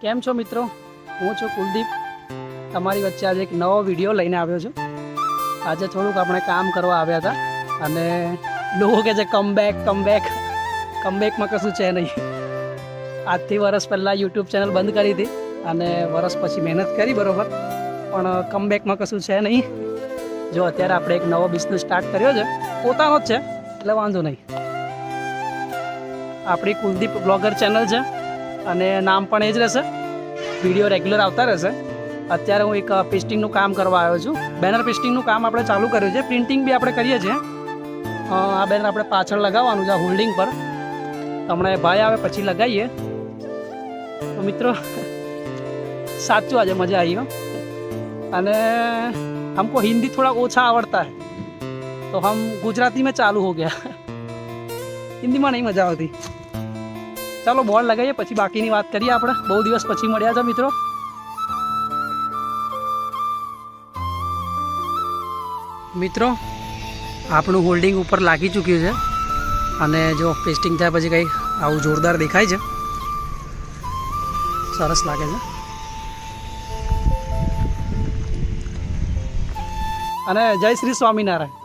કેમ છો મિત્રો? હું છું કુલદીપ, તમારી વચ્ચે આજે એક નવો વિડીયો લઈને આવ્યો છું. આજે થોડુંક આપણે કામ કરવા આવ્યા હતા અને લોકો કહે છે કમબેકમાં કશું છે નહીં. આજથી વર્ષ પહેલાં યુટ્યુબ ચેનલ બંધ કરી હતી અને વર્ષ પછી મહેનત કરી બરાબર, પણ કમબેકમાં કશું છે નહીં. જો અત્યારે આપણે એક નવો બિઝનેસ સ્ટાર્ટ કર્યો છે, પોતાનો જ છે એટલે વાંધો નહીં. આપણી કુલદીપ બ્લોગર ચેનલ છે અને નામ પણ એ જ રહેશે, વિડીયો રેગ્યુલર આવતા રહેશે. અત્યારે હું એક પેસ્ટિંગનું કામ કરવા આવ્યો છું. બેનર પેસ્ટિંગનું કામ આપણે ચાલુ કર્યું છે, પ્રિન્ટિંગ બી આપણે કરીએ છીએ. આ બેનર આપણે પાછળ લગાવવાનું છે હોલ્ડિંગ પર. હમણાં ભાઈ આવે પછી લગાવીએ. તો મિત્રો સાચું આજે મજા આવી हो. અને हमको हिंदी थोड़ा ओछा आवड़ता है तो हम गुजराती में चालू हो गया. हिंदी में नहीं मजा આવતી. ચાલો બોર્ડ લગાવીએ પછી બાકીની વાત કરીએ. આપણે બહુ દિવસ પછી મળ્યા છે મિત્રો. મિત્રો આપણું હોલ્ડિંગ ઉપર લાગી ચૂક્યું છે અને જો પેસ્ટિંગ થયા પછી કંઈક આવું જોરદાર દેખાય છે, સરસ લાગે છે. અને જય શ્રી સ્વામિનારાયણ.